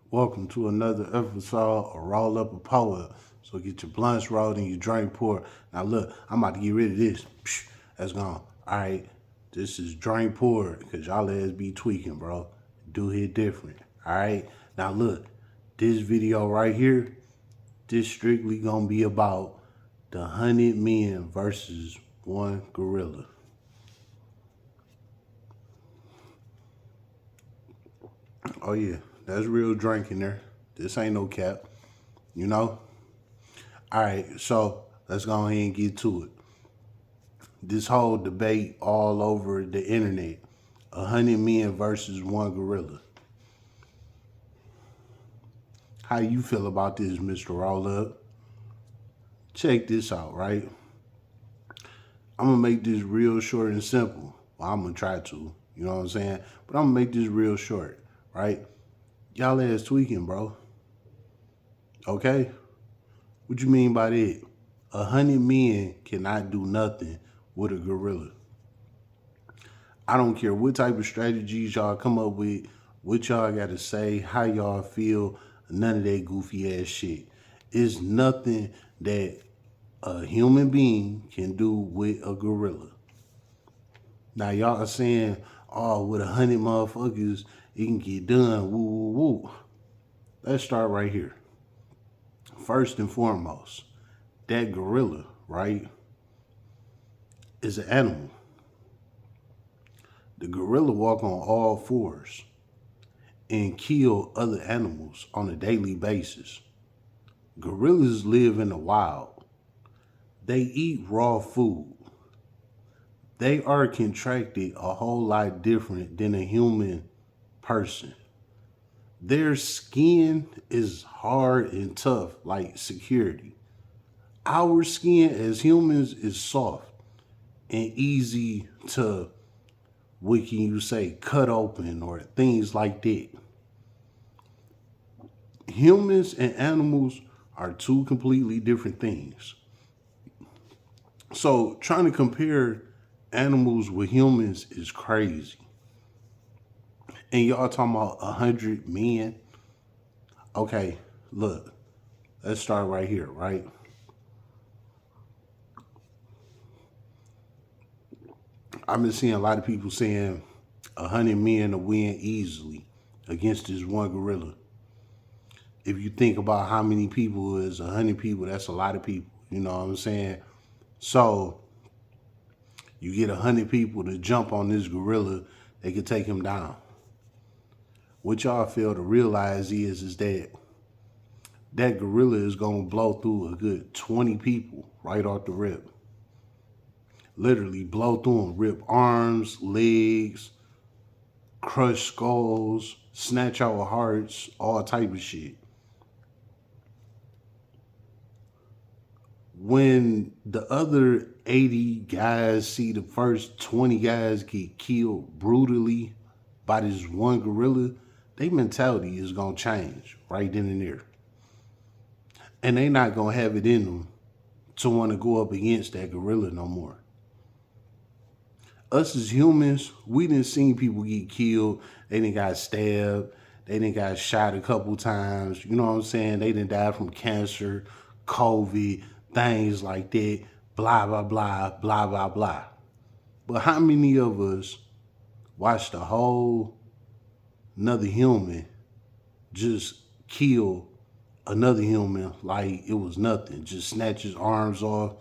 Welcome to another episode of Roll Up a Poet. So get your blunts rolled and your drink poured. Now look, I'm about to get rid of this. Psh, that's gone. Alright, this is drink poured because y'all ass be tweaking, bro. Do hit different. Alright? Now look, this video right here, this strictly gonna be about the 100 men versus one gorilla. Oh yeah, that's real drink in there. This ain't no cap, you know? All right, so let's go ahead and get to it. This whole debate all over the internet, 100 men versus one gorilla. How you feel about this, Mr. Roll Up? Check this out, right? I'm gonna make this real short and simple. Well, I'm gonna try to, you know what I'm saying? But I'm gonna make this real short, right? Y'all ass tweaking, bro. Okay? What you mean by that? 100 men cannot do nothing with a gorilla. I don't care what type of strategies y'all come up with, what y'all got to say, how y'all feel, none of that goofy ass shit. It's nothing that a human being can do with a gorilla. Now y'all are saying, oh, with 100 motherfuckers, it can get done. Woo, woo, woo. Let's start right here. First and foremost, that gorilla, right, is an animal. The gorilla walk on all fours and kill other animals on a daily basis. Gorillas live in the wild. They eat raw food. They are contracted a whole lot different than a human person. Their skin is hard and tough like security. Our skin as humans is soft and easy to, what can you say, cut open or things like that. Humans and animals are two completely different things. So trying to compare animals with humans is crazy. And y'all talking about 100 men? Okay, look, let's start right here, right? I've been seeing a lot of people saying 100 men to win easily against this one gorilla. If you think about how many people is 100 people, that's a lot of people. You know what I'm saying? So you get 100 people to jump on this gorilla, they could take him down. What y'all fail to realize is that that gorilla is gonna blow through a good 20 people right off the rip. Literally blow through them, rip arms, legs, crush skulls, snatch our hearts, all type of shit. When the other 80 guys see the first 20 guys get killed brutally by this one gorilla, their mentality is gonna change right then and there. And they not gonna have it in them to want to go up against that gorilla no more. Us as humans, we didn't see people get killed. They didn't got stabbed. They didn't got shot a couple times. You know what I'm saying? They didn't die from cancer, COVID, things like that. Blah, blah, blah, blah, blah, blah. But how many of us watched a whole another human just kill another human like it was nothing? Just snatch his arms off,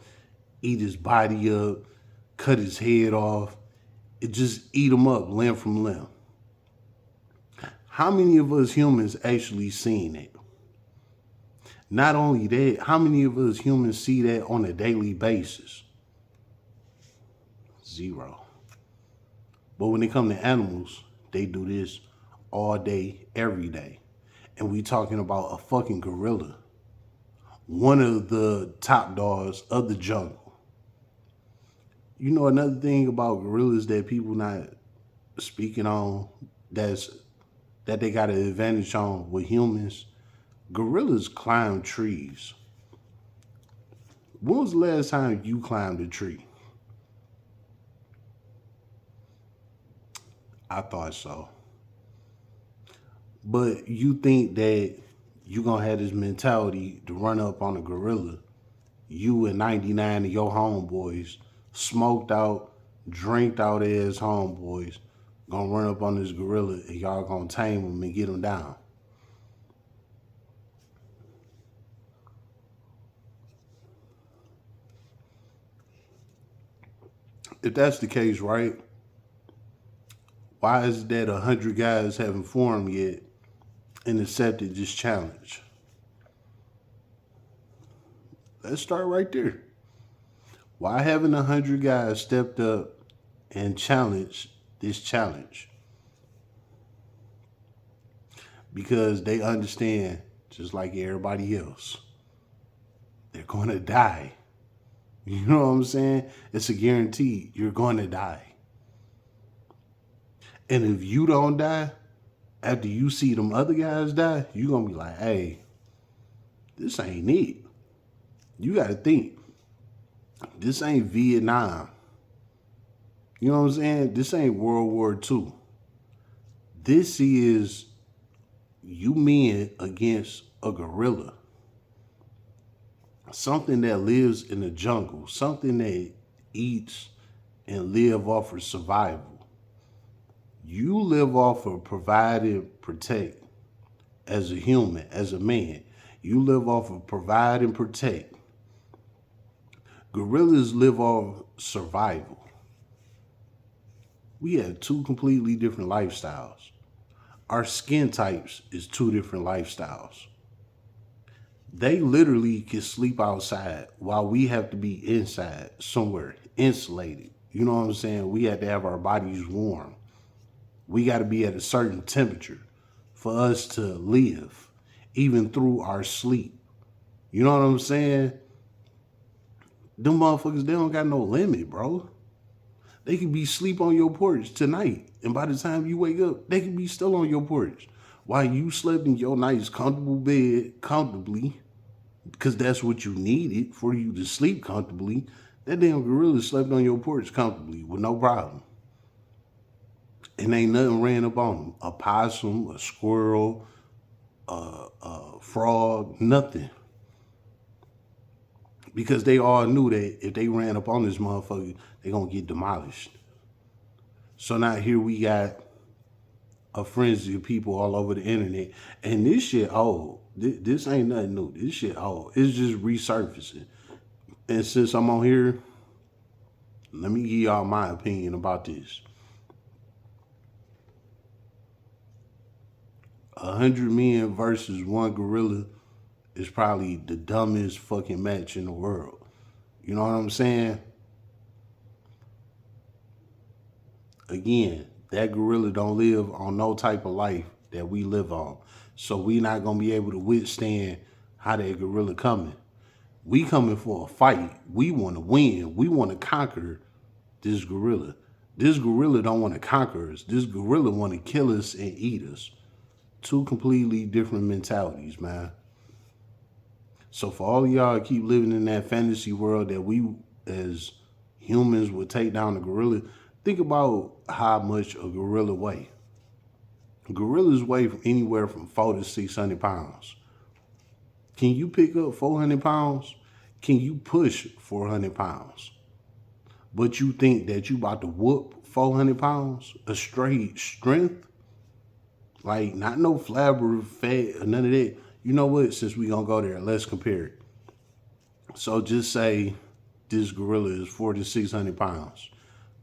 eat his body up, cut his head off, it just eat him up limb from limb. How many of us humans actually seen it? Not only that, how many of us humans see that on a daily basis? Zero. But when it comes to animals, they do this all day, every day. And we talking about a fucking gorilla. One of the top dogs of the jungle. You know another thing about gorillas that people not speaking on that's that they got an advantage on with humans. Gorillas climb trees. When was the last time you climbed a tree? I thought so. But you think that you gonna have this mentality to run up on a gorilla, you and 99 of your homeboys, smoked out, drinked out ass homeboys, gonna run up on this gorilla and y'all gonna tame him and get him down. If that's the case, right, why is it that 100 guys haven't formed yet and accepted this challenge? Let's start right there. Why haven't 100 guys stepped up and challenged this challenge? Because they understand, just like everybody else, they're going to die. You know what I'm saying? It's a guarantee you're going to die. And if you don't die, after you see them other guys die, you're going to be like, hey, this ain't it. You got to think, this ain't Vietnam. You know what I'm saying? This ain't World War II. This is you men against a gorilla. Something that lives in the jungle. Something that eats and live off of survival. You live off of provide and protect as a human, as a man. You live off of provide and protect. Gorillas live off survival. We have two completely different lifestyles. Our skin types is two different lifestyles. They literally can sleep outside while we have to be inside somewhere, insulated. You know what I'm saying? We have to have our bodies warm. We got to be at a certain temperature for us to live, even through our sleep. You know what I'm saying? Them motherfuckers, they don't got no limit, bro. They could be asleep on your porch tonight, and by the time you wake up, they could be still on your porch while you slept in your nice, comfortable bed comfortably, because that's what you needed for you to sleep comfortably. That damn gorilla slept on your porch comfortably with no problem. And ain't nothing ran up on them. A possum, a squirrel, a frog, nothing. Because they all knew that if they ran up on this motherfucker, they gonna get demolished. So now here we got a frenzy of people all over the internet. And this shit old. This ain't nothing new. This shit old. It's just resurfacing. And since I'm on here, let me give y'all my opinion about this. 100 men versus one gorilla is probably the dumbest fucking match in the world. You know what I'm saying? Again, that gorilla don't live on no type of life that we live on. So we not gonna be able to withstand how that gorilla coming. We coming for a fight. We want to win. We want to conquer this gorilla. This gorilla don't want to conquer us. This gorilla want to kill us and eat us. Two completely different mentalities, man. So for all of y'all keep living in that fantasy world that we as humans would take down a gorilla, think about how much a gorilla weigh. Gorillas weigh from anywhere from 400 to 600 pounds. Can you pick up 400 pounds? Can you push 400 pounds? But you think that you about to whoop 400 pounds? A straight strength? Like, not no flabber, fat, or none of that. You know what? Since we gonna go there, let's compare it. So just say this gorilla is 400 to 600 pounds.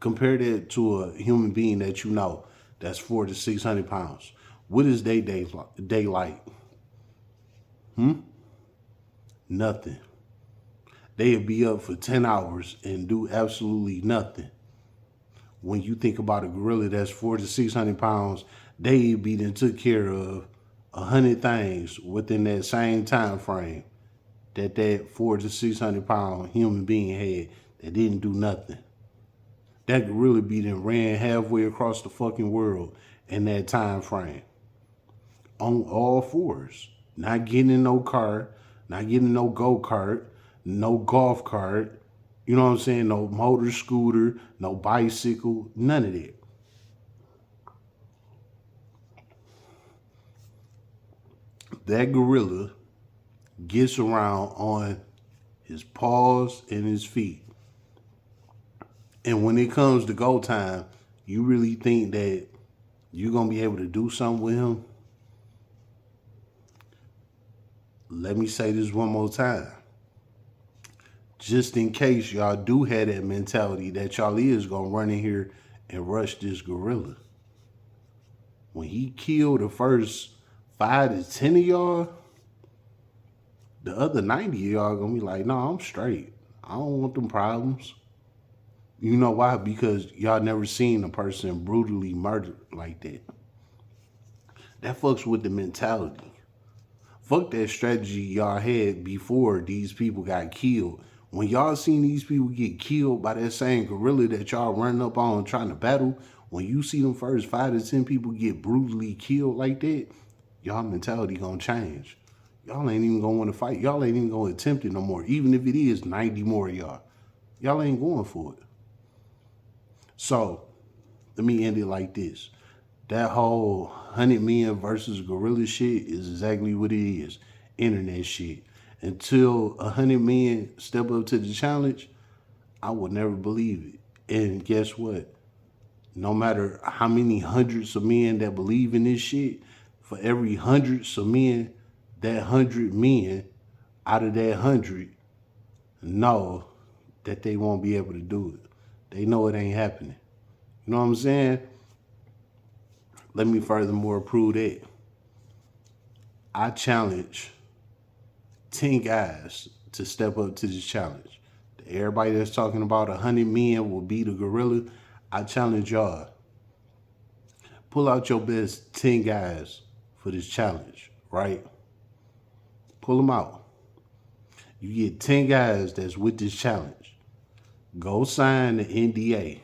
Compare that to a human being that you know that's 400 to 600 pounds. What is their day like? Nothing. They'd be up for 10 hours and do absolutely nothing. When you think about a gorilla that's 400 to 600 pounds, they be done took care of 100 things within that same time frame that 400 to 600 pound human being had that didn't do nothing. That gorilla be done ran halfway across the fucking world in that time frame. On all fours. Not getting in no car, not getting no go-kart, no golf cart, you know what I'm saying? No motor scooter, no bicycle, none of that. that gorilla gets around on his paws and his feet. And when it comes to go time, you really think that you're going to be able to do something with him? Let me say this one more time. Just in case y'all do have that mentality that y'all is going to run in here and rush this gorilla. When he killed the first 5 to 10 of y'all, the other 90 of y'all going to be like, no, I'm straight. I don't want them problems. You know why? Because y'all never seen a person brutally murdered like that. That fucks with the mentality. Fuck that strategy y'all had before these people got killed. When y'all seen these people get killed by that same gorilla that y'all running up on trying to battle, when you see them first 5 to 10 people get brutally killed like that, y'all mentality gonna change. Y'all ain't even gonna want to fight. Y'all ain't even gonna attempt it no more. Even if it is 90 more of y'all ain't going for it. So, let me end it like this. That whole 100 men versus gorilla shit is exactly what it is. Internet shit. Until 100 men step up to the challenge, I would never believe it. And guess what? No matter how many hundreds of men that believe in this shit, for every hundreds of men, that 100 men out of that 100 know that they won't be able to do it. They know it ain't happening. You know what I'm saying? Let me furthermore prove that. I challenge 10 guys to step up to this challenge. Everybody that's talking about 100 men will beat a gorilla, I challenge y'all. Pull out your best 10 guys for this challenge, right? Pull them out. You get 10 guys that's with this challenge. Go sign the NDA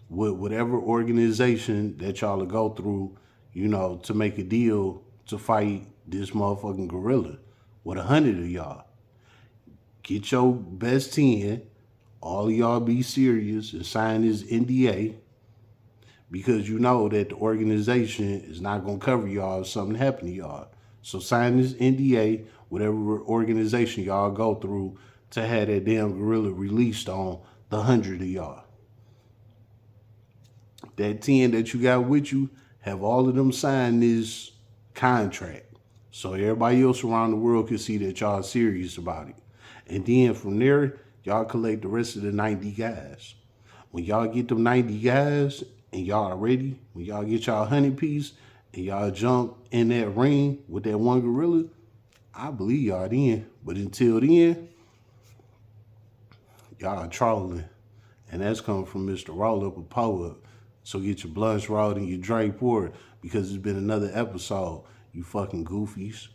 with whatever organization that y'all will go through, you know, to make a deal to fight this motherfucking gorilla with 100 of y'all. Get your best 10. All of y'all be serious and sign this NDA, because you know that the organization is not going to cover y'all if something happened to y'all. So sign this NDA, whatever organization y'all go through, to have that damn gorilla released on the 100 of y'all. That 10 that you got with you, have all of them sign this contract so everybody else around the world can see that y'all serious about it. And then from there, y'all collect the rest of the 90 guys. When y'all get them 90 guys and y'all are ready, when y'all get y'all 100 piece and y'all jump in that ring with that one gorilla, I believe y'all then. But until then, y'all are trolling. And that's coming from Mr. Roll Up a Power Up. So get your blunts rolled and your drink poured, because it's been another episode, you fucking goofies.